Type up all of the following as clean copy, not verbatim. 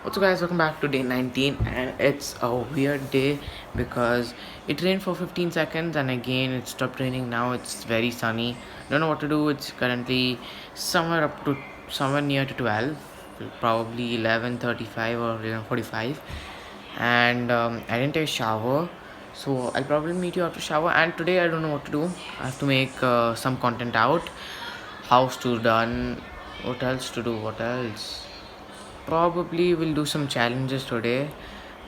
What's up guys, welcome back to day 19, and it's a weird day because it rained for 15 seconds and again it stopped raining. Now it's very sunny. Don't know what to do. It's currently somewhere near to 12, probably 11:35 or 11:45, and I didn't take a shower, so I'll probably meet you after shower. And today I don't know what to do. I have to make some content out. House tour done. What else to do? What else? Probably we'll do some challenges today.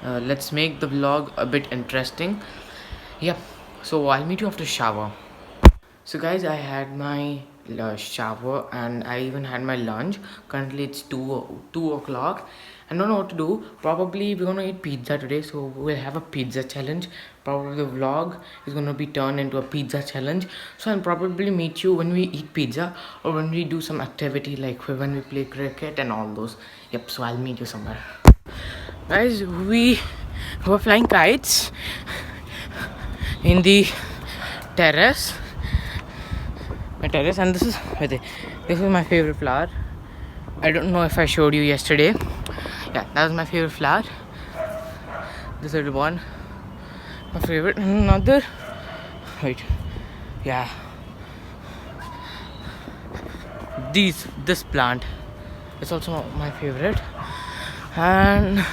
Let's make the vlog a bit interesting. Yeah, so I'll meet you after shower. So guys, I had my shower and I even had my lunch. Currently it's 2 o'clock. I don't know what to do. Probably we're gonna eat pizza today, so we'll have a pizza challenge. Probably the vlog is gonna be turned into a pizza challenge. So I'll probably meet you when we eat pizza or when we do some activity like when we play cricket and all those. Yep, so I'll meet you somewhere. Guys, we were flying kites in the terrace. My terrace, and this is my favorite flower. I don't know if I showed you yesterday. Yeah, that was my favorite flower. This is one, my favorite. And another, wait, yeah, this plant is also my favorite. And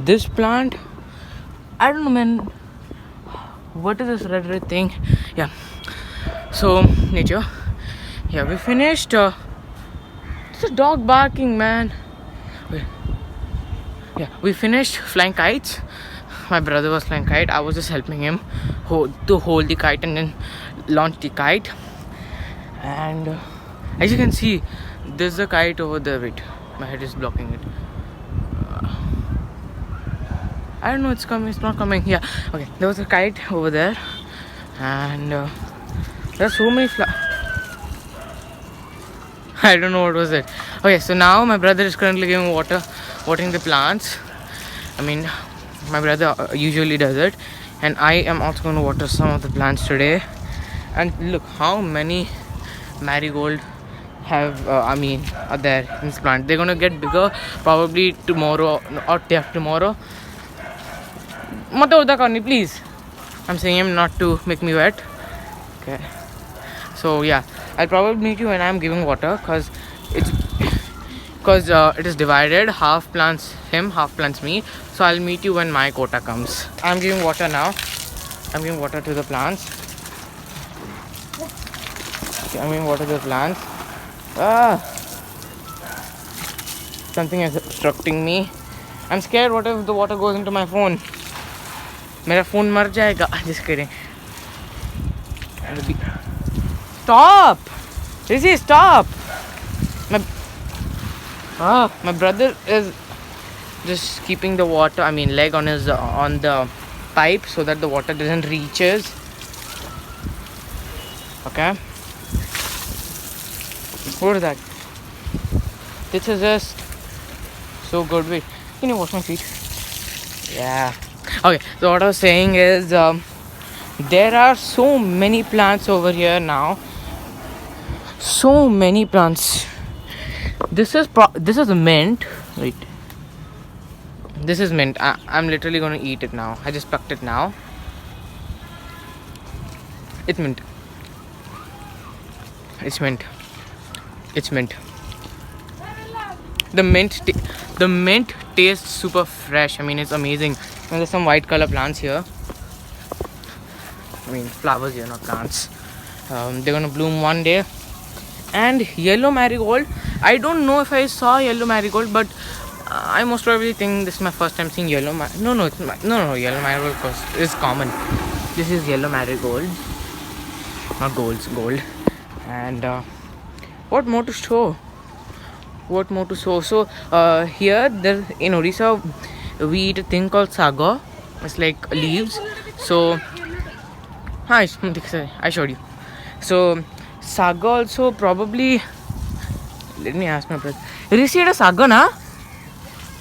this plant, I don't know, man, what is this red thing? Yeah, so nature. Yeah, we finished. It's a dog barking, man. Yeah, we finished flying kites. My brother was flying kite. I was just helping him to hold the kite and then launch the kite. And as you can see, there's a kite over there. Wait, my head is blocking it. I don't know, it's coming, it's not coming. Yeah, okay, there was a kite over there, and there's so many I don't know what was it. Okay, so now my brother is currently giving watering the plants. I mean, my brother usually does it, and I am also going to water some of the plants today. And look how many marigold are there in this plant. They're going to get bigger probably tomorrow or day after tomorrow. Mata uda karni, please. I'm saying him not to make me wet. Okay. So yeah, I'll probably meet you when I'm giving water, because it is divided. Half plants him, half plants me. So I'll meet you when my quota comes. I'm giving water now. I'm giving water to the plants. Okay, I'm giving water to the plants. Something is obstructing me. I'm scared. What if the water goes into my phone? मेरा phone मर जाएगा. Just kidding. Stop! Rishi, stop! My brother is just keeping the leg on the pipe so that the water doesn't reaches. Okay. What is that? This is just so good. Wait, can you wash my feet? Yeah. Okay, so what I was saying is there are so many plants over here now. So many plants. This is mint. Wait. This is mint. I'm literally going to eat it now. I just plucked it now. It's mint. It's mint. It's mint. The mint tastes super fresh. I mean, it's amazing. And there's some white color plants here. I mean, flowers here, not plants. They're gonna bloom one day. And yellow marigold. I don't know if I saw yellow marigold, but I most probably think this is my first time seeing yellow marigold. No, yellow marigold is common. This is yellow marigold, not gold. And what more to show? So here in Odisha we eat a thing called sago. It's like leaves. So I showed you. So sago also probably. Let me ask my brother. Rishi, এটা sago na?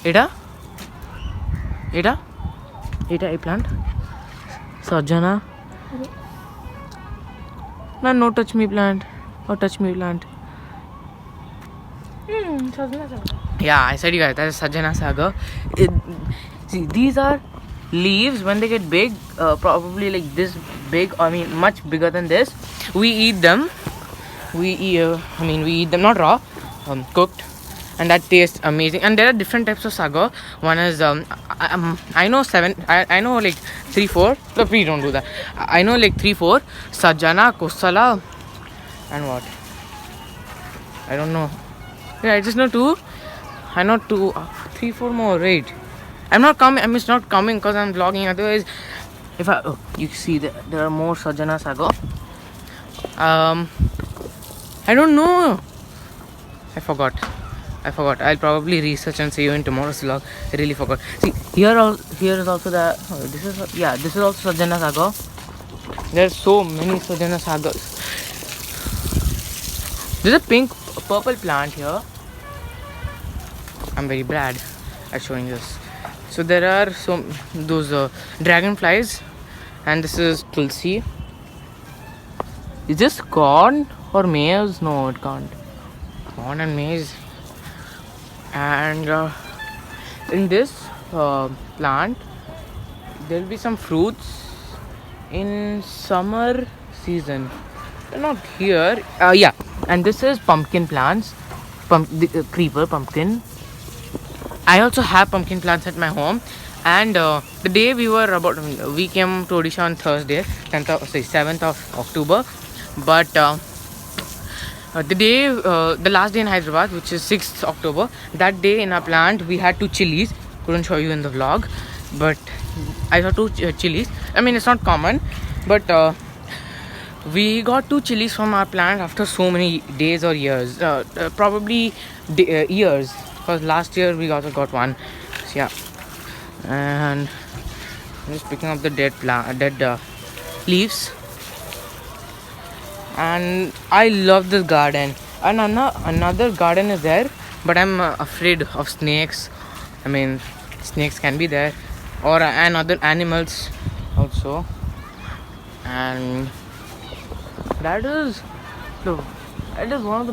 এটা a plant. Sajana. No touch me plant. Or touch me plant. Sajna Sagar. Yeah, I said you guys, that is Sajjana Sagar. It, see, these are leaves. When they get big, probably like this big, I mean much bigger than this, we eat them. We eat them not raw, cooked, and that tastes amazing. And there are different types of sago. One is I know seven, I know like 3 4. No, please don't do that. I know like 3 4 Sajjana, Kosala, and what, I don't know. Yeah, I just know two. I know two, 3 4 more. Right, I'm not coming. I'm just not coming because I'm vlogging. Otherwise, if I, oh, you see that there are more Sajjana sago. I don't know. I forgot. I'll probably research and see you in tomorrow's vlog. I really forgot. See, here is also the. Oh, this is also Sajjana sago. There's so many Sajjana sagos. There's a purple plant here. I'm very bad at showing this. So there are those dragonflies, and this is tulsi. Is this corn or maize? No, it can't. Corn and maize. And in this plant, there will be some fruits in summer season. They're not here. Yeah, and this is pumpkin plants. Creeper pumpkin. I also have pumpkin plants at my home. And the day we came to Odisha on Thursday, 7th of October. But the last day in Hyderabad, which is 6th October, that day in our plant we had 2 chilies. Couldn't show you in the vlog, but I saw 2 chilies. I mean, it's not common, but we got 2 chilies from our plant after so many days or years. Probably years, because last year we also got one. So, yeah, and I'm just picking up the dead leaves. And I love this garden. And another garden is there, but I'm afraid of snakes. I mean, snakes can be there, or and other animals also. And that is one of the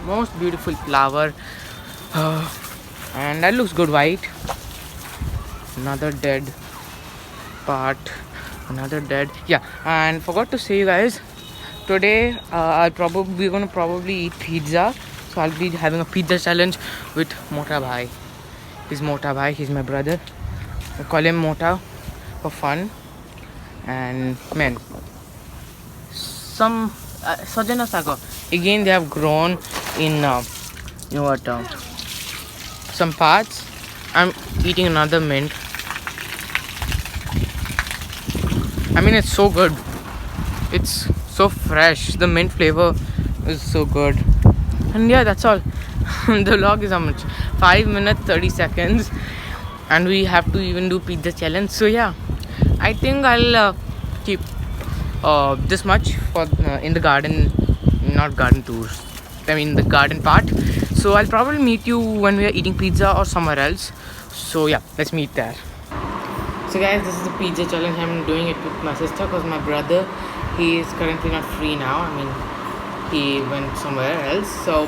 most beautiful flower. And that looks good, white. Another dead part. Another dead. Yeah, and forgot to say, you guys, today we're gonna probably eat pizza. So I'll be having a pizza challenge with Mota Bhai. He's my brother. I call him Mota for fun. And man, some Sajjana sago, again they have grown in some parts. I'm eating another mint. I mean, it's so good. It's so fresh. The mint flavor is so good. And yeah, that's all. The vlog is how much? 5 minutes 30 seconds, and we have to even do pizza challenge. So yeah, I think I'll keep this much for in the garden, not garden tours. I mean the garden part. So I'll probably meet you when we are eating pizza or somewhere else. So yeah, let's meet there. So guys, this is the pizza challenge. I'm doing it with my sister because my brother, he is currently not free now. I mean, he went somewhere else. So,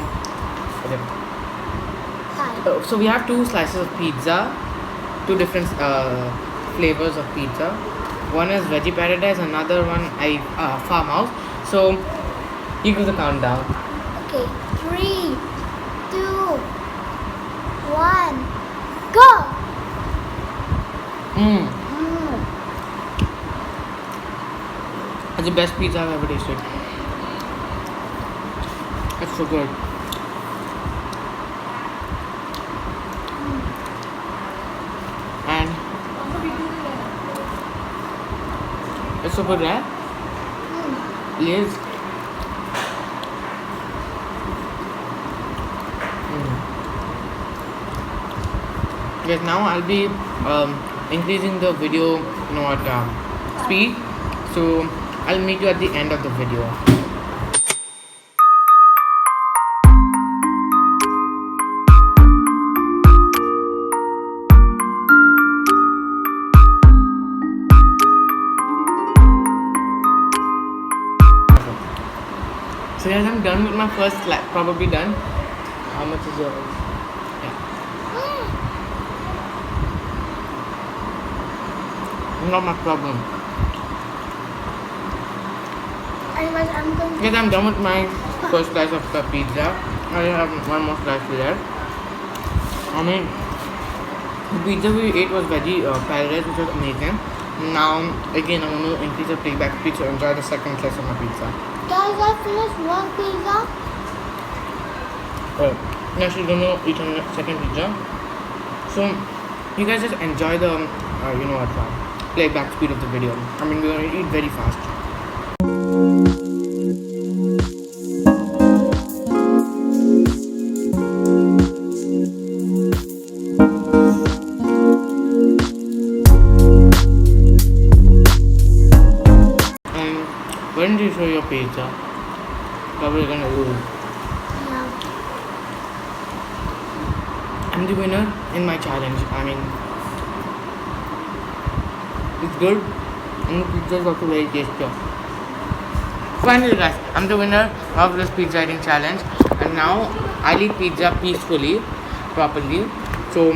okay. So we have 2 slices of pizza, 2 different flavors of pizza. One is Veggie Paradise, another one Farmhouse. So you give the countdown. Okay, 3, 2, 1, go! It's the best pizza I've ever tasted. It's so good. And it's so good, right? Liz. Yes, now I'll be increasing the video speed. So I'll meet you at the end of the video. So yes, I'm done with my first slice. Probably done. How much is yours? Yeah. Not my problem. Anyways, I'm going to. Yes, I'm done with my first slice of the pizza. I have one more slice left. I mean, the pizza we ate was veggie paradise, which was amazing. Now, again, I'm going to increase the playback speed to enjoy the second slice of my pizza. Guys, I finished one pizza. Now she's going to eat on the second pizza. So, you guys just enjoy the, playback speed of the video. I mean, we're going to eat very fast. When do you show your pizza? Probably gonna lose. Yeah. I'm the winner in my challenge. I mean, it's good and the pizza is also very tasty. Finally guys, I'm the winner of this pizza eating challenge and now I'll eat pizza peacefully, properly. So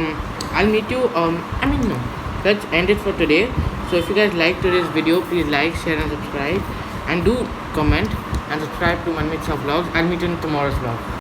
I'll meet you, no. Let's end it for today. So if you guys like today's video, please like, share and subscribe. And do comment and subscribe to Manmeet Vlogs. I'll meet you in tomorrow's vlog.